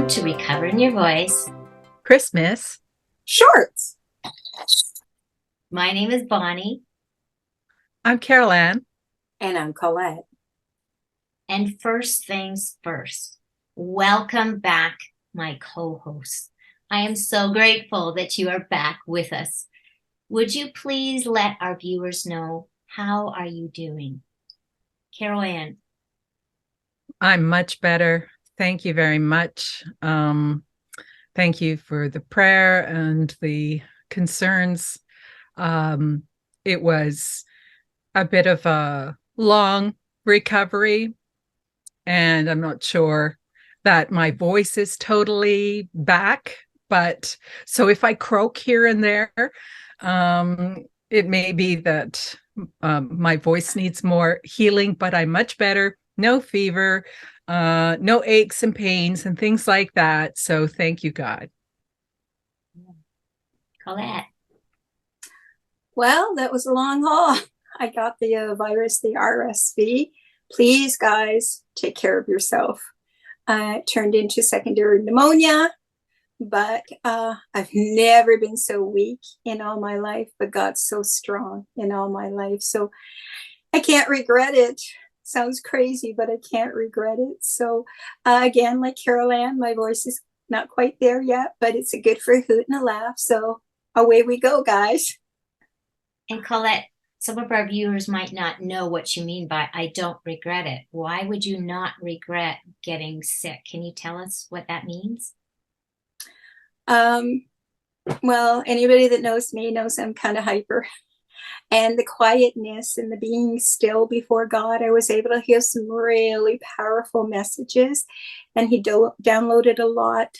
Welcome to Recovering Your Voice. Christmas Shorts. My name is Bonnie. I'm Carol Ann. And I'm Collette. And first things first, welcome back, my co-host. I am so grateful that you are back with us. Would you please let our viewers know, how are you doing? Carol Ann. I'm much better. Thank you very much. Thank you for the prayer and the concerns. It was a bit of a long recovery, and I'm not sure that my voice is totally back. But so if I croak here and there, it may be that my voice needs more healing, but I'm much better. No fever, no aches and pains and things like that. So thank you, God. Collette. Well, that was a long haul. I got the virus, the RSV. Please, guys, take care of yourself. It turned into secondary pneumonia, but I've never been so weak in all my life, but God's so strong in all my life. So I can't regret it. Sounds crazy, but I can't regret it. So again, like Carol Ann, my voice is not quite there yet, but it's a good for a hoot and a laugh. So away we go, guys. And Collette, some of our viewers might not know what you mean by I don't regret it. Why would you not regret getting sick? Can you tell us what that means? Well, anybody that knows me knows I'm kind of hyper. And the quietness and the being still before God, I was able to hear some really powerful messages, and he downloaded a lot.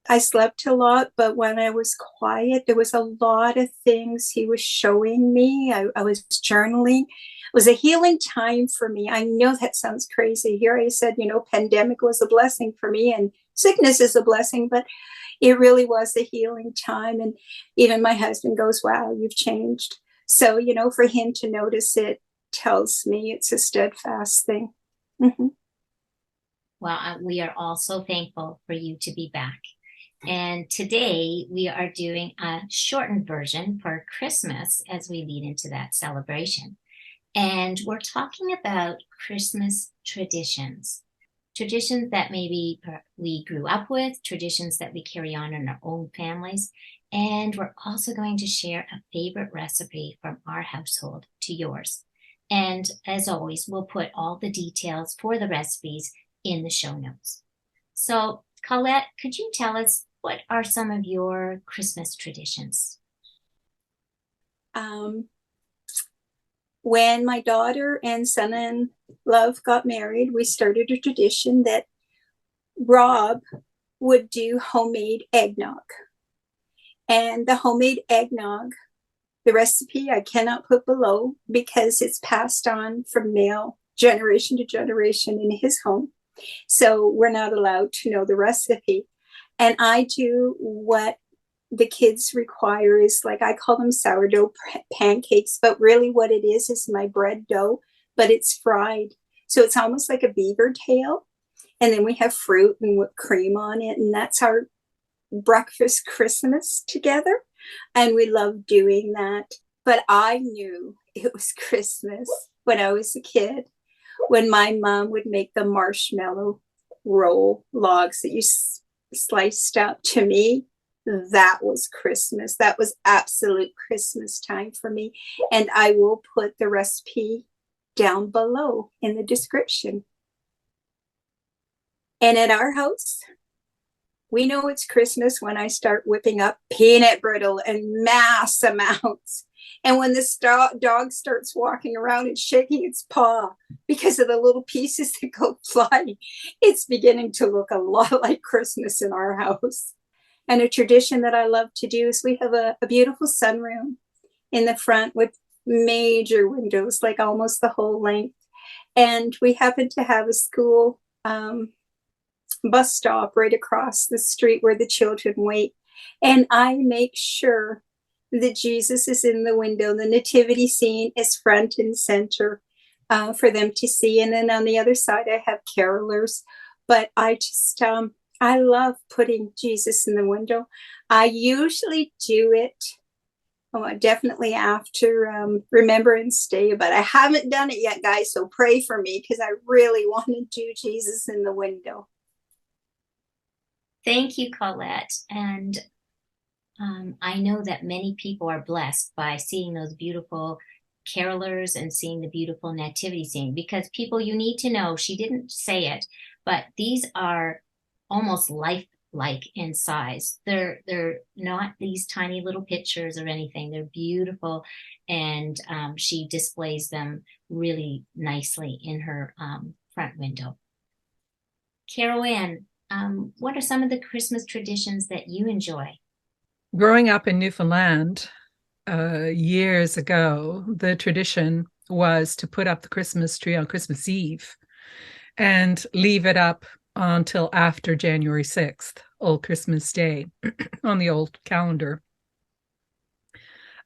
I slept a lot, but when I was quiet, there was a lot of things he was showing me. I was journaling. It was a healing time for me. I know that sounds crazy. Here I said, pandemic was a blessing for me, and sickness is a blessing, but it really was a healing time. And even my husband goes, wow, you've changed. So, for him to notice it tells me it's a steadfast thing. Mm-hmm. Well, we are also thankful for you to be back. And today we are doing a shortened version for Christmas as we lead into that celebration. And we're talking about Christmas traditions. Traditions that maybe we grew up with, traditions that we carry on in our own families. And we're also going to share a favorite recipe from our household to yours. And as always, we'll put all the details for the recipes in the show notes. So, Collette, could you tell us, what are some of your Christmas traditions? When my daughter and son-in-law got married, we started a tradition that Rob would do homemade eggnog. And the homemade eggnog, the recipe I cannot put below because it's passed on from male generation to generation in his home. So we're not allowed to know the recipe. And I do what the kids require is, like, I call them sourdough pancakes, but really what it is my bread dough, but it's fried. So it's almost like a beaver tail. And then we have fruit and whipped cream on it. And that's our breakfast Christmas together. And we love doing that. But I knew it was Christmas when I was a kid, when my mom would make the marshmallow roll logs that you sliced up. To me, that was Christmas. That was absolute Christmas time for me. And I will put the recipe down below in the description. And at our house, we know it's Christmas when I start whipping up peanut brittle in mass amounts. And when this dog starts walking around and shaking its paw because of the little pieces that go flying, it's beginning to look a lot like Christmas in our house. And a tradition that I love to do is we have a beautiful sunroom in the front with major windows, like almost the whole length. And we happen to have a school bus stop right across the street where the children wait. And I make sure that Jesus is in the window. The nativity scene is front and center for them to see. And then on the other side, I have carolers. But I just I love putting Jesus in the window. I usually do it definitely after Remembrance Day, but I haven't done it yet, guys. So pray for me because I really want to do Jesus in the window. Thank you, Collette. And I know that many people are blessed by seeing those beautiful carolers and seeing the beautiful nativity scene, because people, you need to know, she didn't say it, but these are almost lifelike in size. They're not these tiny little pictures or anything. They're beautiful, and she displays them really nicely in her front window. Carol Ann, what are some of the Christmas traditions that you enjoy? Growing up in Newfoundland years ago, the tradition was to put up the Christmas tree on Christmas Eve and leave it up until after January 6th, Old Christmas Day, on the old calendar.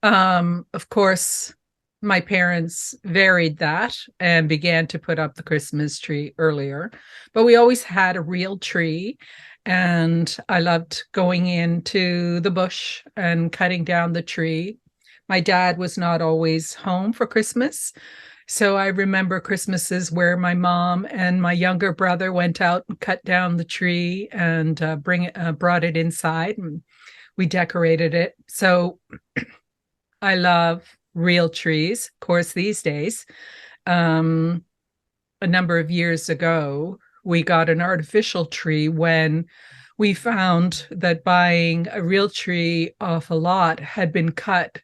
Of course, my parents varied that and began to put up the Christmas tree earlier, but we always had a real tree. And I loved going into the bush and cutting down the tree. My dad was not always home for Christmas. So I remember Christmases where my mom and my younger brother went out and cut down the tree and brought it inside, and we decorated it. So I love real trees. Of course, these days, a number of years ago, we got an artificial tree when we found that buying a real tree off a lot had been cut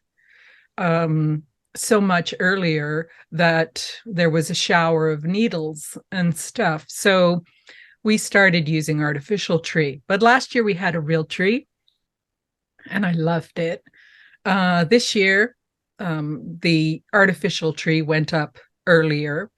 so much earlier that there was a shower of needles and stuff. So we started using artificial tree. But last year we had a real tree and I loved it. This year, the artificial tree went up earlier,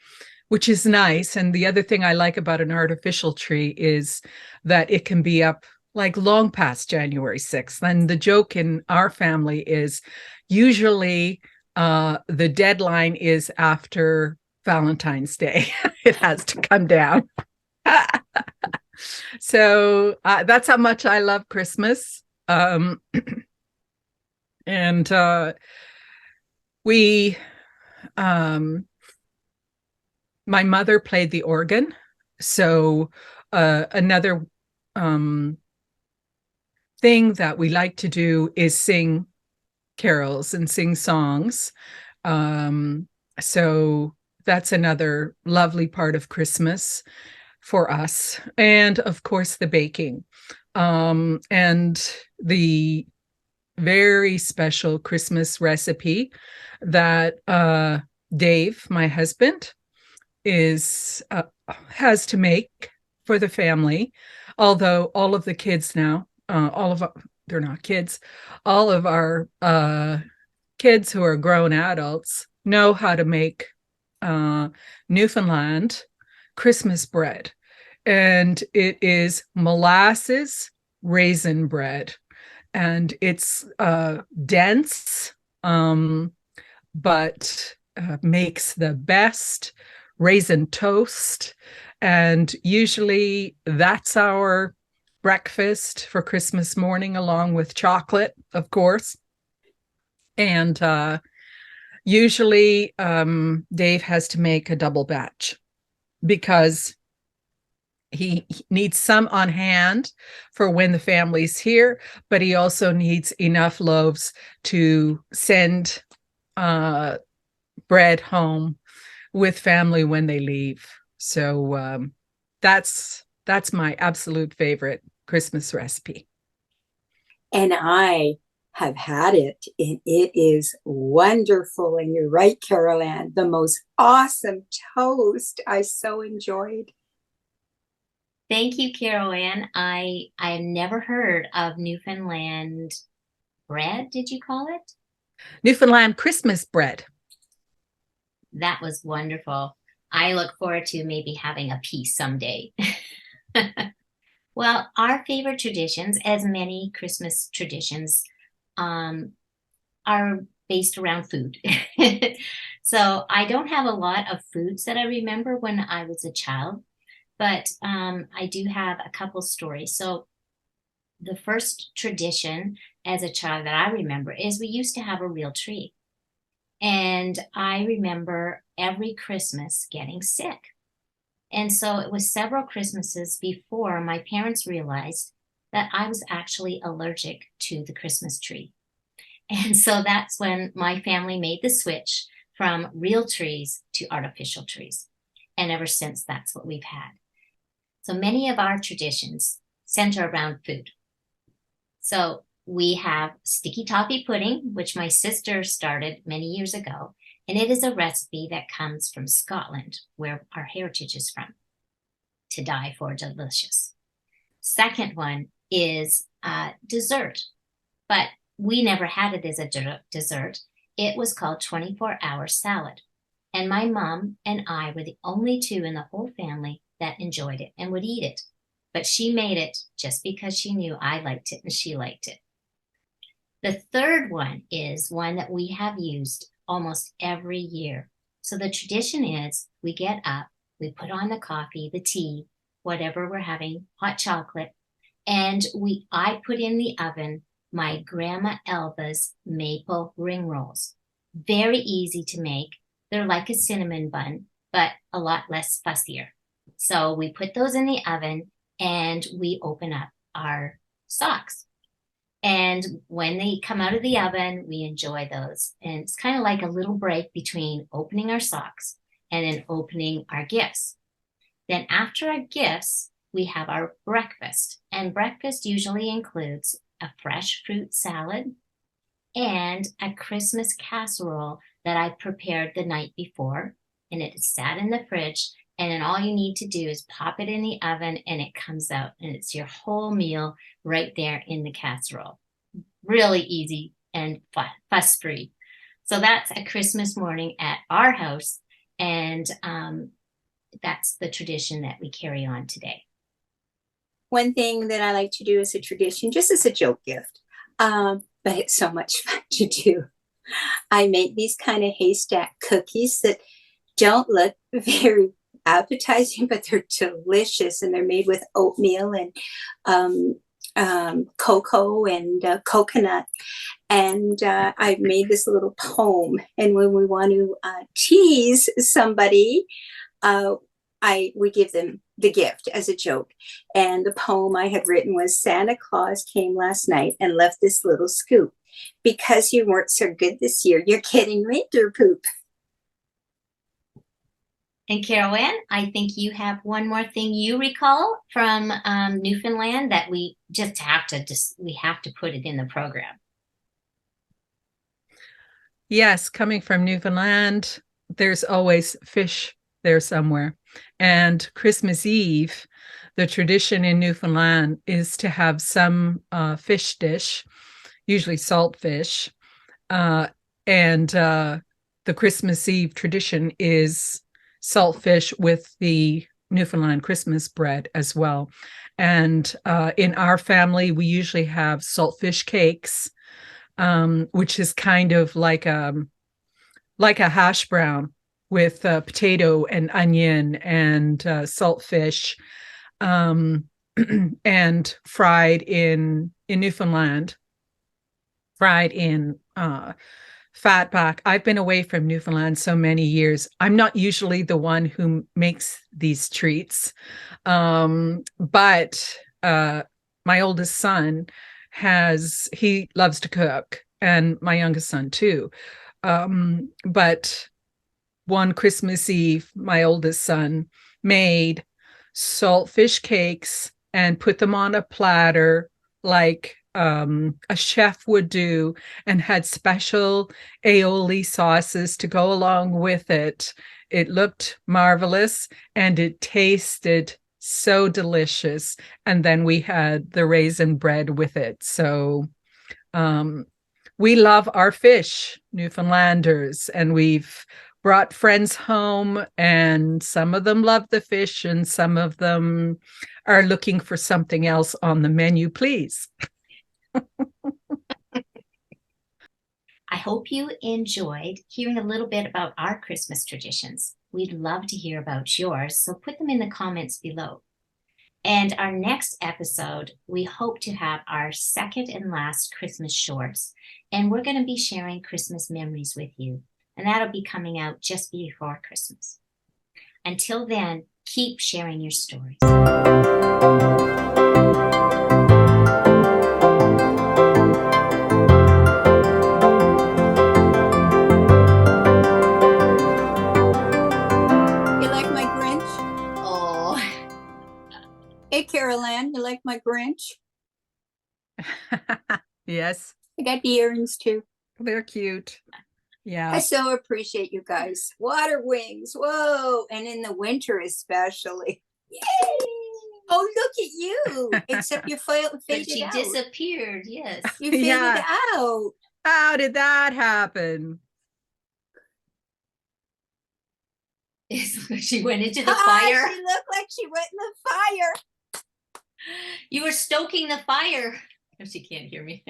which is nice. And the other thing I like about an artificial tree is that it can be up like long past January 6th. And the joke in our family is usually the deadline is after Valentine's Day. It has to come down. So that's how much I love Christmas. And we my mother played the organ. So another thing that we like to do is sing carols and sing songs. So that's another lovely part of Christmas for us. And of course, the baking. And the very special Christmas recipe that Dave, my husband, has to make for the family. Although all of the kids now, they're not kids, all of our kids who are grown adults know how to make Newfoundland Christmas bread. And it is molasses raisin bread. And it's dense, but makes the best raisin toast. And usually that's our breakfast for Christmas morning, along with chocolate, of course. And usually Dave has to make a double batch because he needs some on hand for when the family's here, but he also needs enough loaves to send bread home with family when they leave. So that's my absolute favorite Christmas recipe. And I have had it, and it is wonderful. And you're right, Carol Ann, the most awesome toast. I so enjoyed. Thank you, Carol Ann. I have never heard of Newfoundland bread, did you call it? Newfoundland Christmas bread. That was wonderful. I look forward to maybe having a piece someday. Well, our favorite traditions, as many Christmas traditions, are based around food. So I don't have a lot of foods that I remember when I was a child, but I do have a couple stories. So the first tradition as a child that I remember is we used to have a real tree. And I remember every Christmas getting sick. And so it was several Christmases before my parents realized that I was actually allergic to the Christmas tree. And so that's when my family made the switch from real trees to artificial trees. And ever since, that's what we've had. So many of our traditions center around food. So we have sticky toffee pudding, which my sister started many years ago. And it is a recipe that comes from Scotland, where our heritage is from, to die for delicious. Second one is dessert, but we never had it as a dessert. It was called 24-hour salad. And my mom and I were the only two in the whole family that enjoyed it and would eat it. But she made it just because she knew I liked it and she liked it. The third one is one that we have used almost every year. So the tradition is we get up, we put on the coffee, the tea, whatever we're having, hot chocolate, and I put in the oven my Grandma Elva's maple Ringrolls. Very easy to make. They're like a cinnamon bun, but a lot less fussier. So we put those in the oven and we open up our socks. And when they come out of the oven, we enjoy those. And it's kind of like a little break between opening our socks and then opening our gifts. Then after our gifts, we have our breakfast. And breakfast usually includes a fresh fruit salad and a Christmas casserole that I prepared the night before. And it is sat in the fridge. And then all you need to do is pop it in the oven and it comes out. And it's your whole meal right there in the casserole. Really easy and fuss-free. So that's a Christmas morning at our house. And that's the tradition that we carry on today. One thing that I like to do as a tradition, just as a joke gift, but it's so much fun to do. I make these kind of haystack cookies that don't look very appetizing, but they're delicious, and they're made with oatmeal and cocoa and coconut. And I've made this little poem. And when we want to tease somebody, we give them the gift as a joke. And the poem I had written was, Santa Claus came last night and left this little scoop. Because you weren't so good this year, you're getting reindeer poop. And Carol Ann, I think you have one more thing you recall from Newfoundland that we just have to put it in the program. Yes, coming from Newfoundland, there's always fish there somewhere. And Christmas Eve, the tradition in Newfoundland is to have some fish dish, usually salt fish. And the Christmas Eve tradition is salt fish with the Newfoundland Christmas bread as well. And in our family, we usually have saltfish cakes, which is kind of like a hash brown with potato and onion and saltfish, and fried in Newfoundland, fried in fatback. I've been away from Newfoundland so many years. I'm not usually the one who makes these treats, but my oldest son he loves to cook, and my youngest son too. But one Christmas Eve, my oldest son made saltfish cakes and put them on a platter like a chef would do, and had special aioli sauces to go along with it. It looked marvelous and it tasted so delicious. And then we had the raisin bread with it. So we love our fish, Newfoundlanders, and we've brought friends home, and some of them love the fish and some of them are looking for something else on the menu, please. I hope you enjoyed hearing a little bit about our Christmas traditions. We'd love to hear about yours, so put them in the comments below. And our next episode, we hope to have our second and last Christmas shorts, and we're going to be sharing Christmas memories with you. And that'll be coming out just before Christmas. Until then, keep sharing your stories. You like my Grinch? Oh, Hey, Carol Ann, you like my Grinch? Yes, I got the earrings too. they're cute. I Yeah. so appreciate you guys. Water wings, whoa, and in the winter especially. Yay! Oh, look at you! Except you but faded she out. disappeared. Yes. You faded Yeah. out. How did that happen? She went into the Ah, fire. she looked like she went in the fire. You were stoking the fire. If she can't hear me.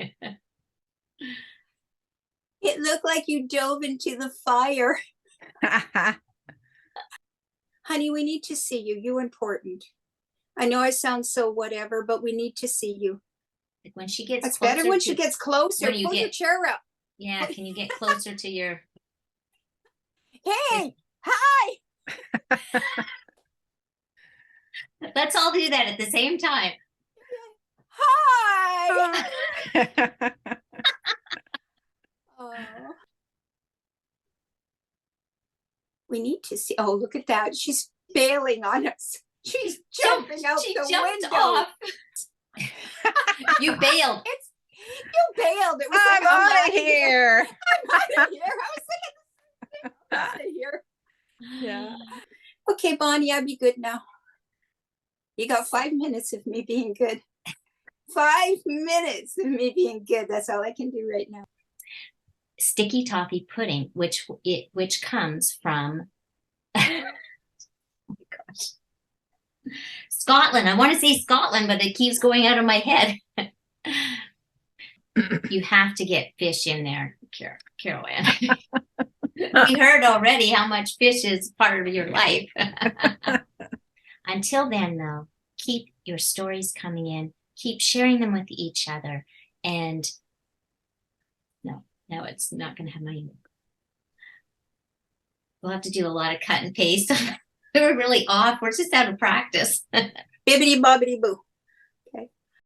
It looked like you dove into the fire. Honey, we need to see you. You're important. I know I sound so whatever, but we need to see you. Like when she gets It's closer better when to, she gets closer. when you Pull your get- chair up. Yeah, can you get closer to your... Hey, hi. Let's all do that at the same time. Hi. Oh. We need to see. Oh, look at that. She's bailing on us. She's jumping out She the jumped window. off. You bailed. You bailed. It was I'm like, out of here. I'm out of here. I was thinking, I'm out of here. Yeah. Okay, Bonnie, I'll be good now. You got 5 minutes of me being good. 5 minutes of me being good. That's all I can do right now. Sticky toffee pudding, which comes from oh my gosh, Scotland. I want to say Scotland, but it keeps going out of my head. You have to get fish in there, Carol Ann. We heard already how much fish is part of your life. Until then, though, keep your stories coming in. Keep sharing them with each other. And no, it's not going to have my... We'll have to do a lot of cut and paste. We're really off. We're just out of practice. Bibbidi bobbidi boo.